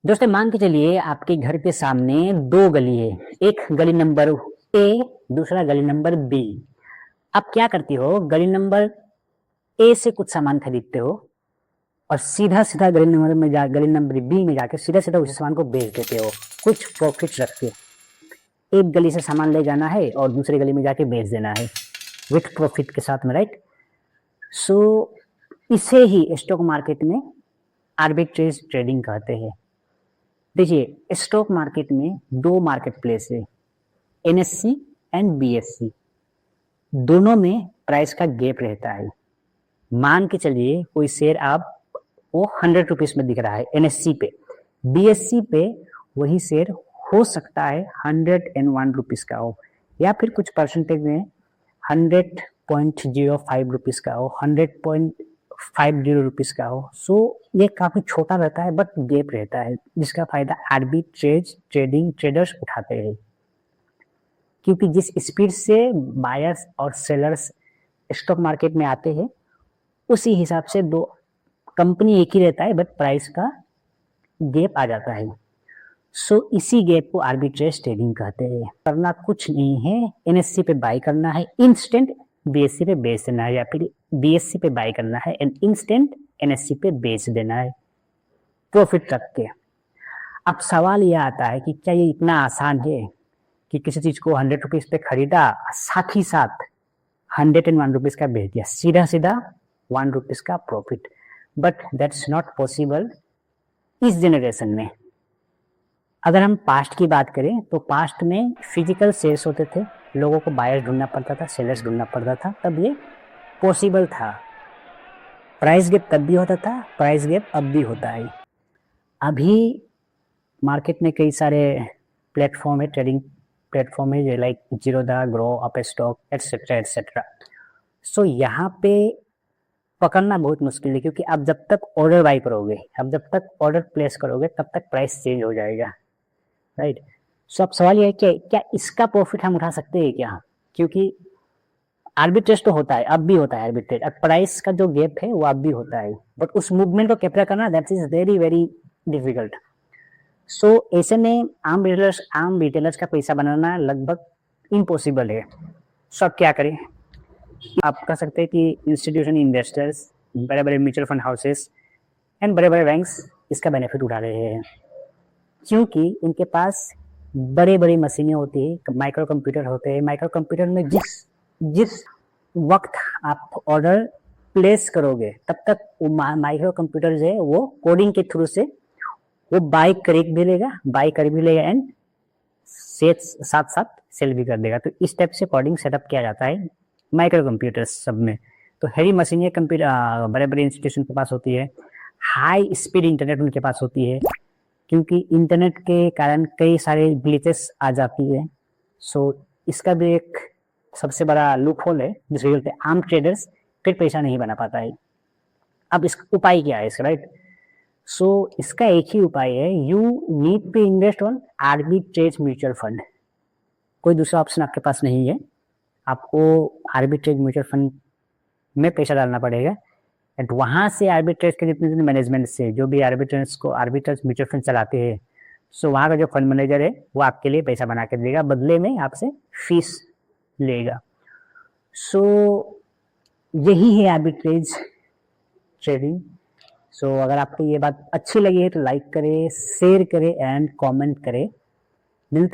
दोस्तों मान के चलिए आपके घर के सामने दो गली है। एक गली नंबर ए, दूसरा गली नंबर बी। आप क्या करती हो, गली नंबर ए से कुछ सामान खरीदते हो और सीधा सीधा गली नंबर बी में जाके सीधा सीधा उस सामान को बेच देते हो, कुछ प्रॉफिट रख के। एक गली से सामान ले जाना है और दूसरी गली में जाके बेच देना है विथ प्रॉफिट के साथ में, राइट। सो इसे ही स्टॉक मार्केट में आर्बिट्रेज ट्रेडिंग कहते हैं। देखिए, स्टॉक मार्केट में दो मार्केट प्लेस है, एनएससी एंड बीएससी। दोनों में प्राइस का गैप रहता है। मान के चलिए कोई शेयर आप वो 100 रुपीज में दिख रहा है एनएससी पे, बीएससी पे वही शेयर हो सकता है 101 रुपीज का हो, या फिर कुछ परसेंटेज में 100.05 रुपीज का हो, 100.50 रुपीज का हो। सो ये काफी छोटा रहता है बट गैप रहता है, जिसका फायदा आर्बिट्रेज ट्रेडिंग ट्रेडर्स उठाते हैं। क्योंकि जिस स्पीड से बायर्स और सेलर्स स्टॉक मार्केट में आते हैं उसी हिसाब से दो कंपनी एक ही रहता है बट प्राइस का गैप आ जाता है। सो इसी गैप को आर्बिट्रेज ट्रेडिंग कहते हैं। करना कुछ नहीं है, एनएससी पे बाय करना है इंस्टेंट, बीएससी पे बेच देना है, या फिर बीएससी पे बाय करना है एंड इंस्टेंट एनएससी पे बेच देना है प्रॉफिट रख के। अब सवाल यह आता है कि क्या ये इतना आसान है कि किसी चीज को 100 रुपीज पे खरीदा, साथ ही साथ 101 रुपीज का बेच दिया, सीधा सीधा 1 रुपीज का profit. But that's not possible इस जनरेशन में। अगर हम पास्ट की बात करें तो पास्ट में फिजिकल सेल्स होते थे, लोगों को बायर्स ढूंढना पड़ता था, सेलर्स ढूंढना पड़ता था, तब ये पॉसिबल था। प्राइस गैप तब भी होता था, प्राइस गैप अब भी होता है। अभी मार्केट में कई सारे प्लेटफॉर्म है, ट्रेडिंग प्लेटफॉर्म है, like Zerodha, Groww, Upstox etcetera etcetera. So यहाँ पे पकड़ना बहुत मुश्किल है, क्योंकि आप जब तक ऑर्डर बाई करोगे, आप जब तक ऑर्डर प्लेस करोगे तब तक प्राइस चेंज हो जाएगा, राइट। सो अब सवाल यह है कि क्या इसका प्रॉफिट हम उठा सकते हैं क्या, क्योंकि आर्बिट्रेज तो होता है, अब भी होता है आर्बिट्रेज, अब प्राइस का जो गैप है वो अब भी होता है, बट उस मूवमेंट को कैप्चर करना that is very very difficult. So ऐसे में आम रिटेलर्स का पैसा बनाना लगभग इम्पॉसिबल है। सो अब क्या करें, आप कह सकते हैं कि इंस्टीट्यूशन इन्वेस्टर्स, बड़े बड़े म्यूचुअल फंड हाउसेस एंड बड़े बड़े बैंक्स इसका बेनिफिट उठा रहे हैं, क्योंकि उनके पास बड़े बड़ी मशीनें होती है, माइक्रो कंप्यूटर होते हैं। माइक्रो कंप्यूटर में जिस वक्त आप ऑर्डर प्लेस करोगे तब तक वो माइक्रो कंप्यूटर जो है वो कोडिंग के थ्रू से वो बाय कर भी लेगा एंड साथ साथ सेल भी कर देगा। तो इस टाइप से कोडिंग सेटअप किया जाता है माइक्रो कंप्यूटर्स सब में। तो हैवी मशीनें कंप्यूटर बड़े बड़े इंस्टीट्यूशन के पास होती है, हाई स्पीड इंटरनेट उनके पास होती है, क्योंकि इंटरनेट के कारण कई सारे ग्लिचेस आ जाती है। सो इसका भी एक सबसे बड़ा लूप होल है, जिसके चलते आम ट्रेडर्स फिर पैसा नहीं बना पाता है। अब इसका उपाय क्या है इसका, राइट। सो इसका एक ही उपाय है, you need to invest on arbitrage mutual fund. कोई दूसरा ऑप्शन आपके पास नहीं है, आपको आर्बिट्रेज म्यूचुअल फंड में पैसा डालना पड़ेगा एंड वहां से आर्बिट्रेज के जितने मैनेजमेंट से जो भी आर्बिट्रेज म्यूचुअल फंड चलाते हैं, सो वहां का जो फंड मैनेजर है वो आपके लिए पैसा बना के देगा, बदले में आपसे फीस लेगा। सो यही है आर्बिट्रेज ट्रेडिंग। सो अगर आपको ये बात अच्छी लगी है तो लाइक करें, शेयर करें एंड कमेंट करें।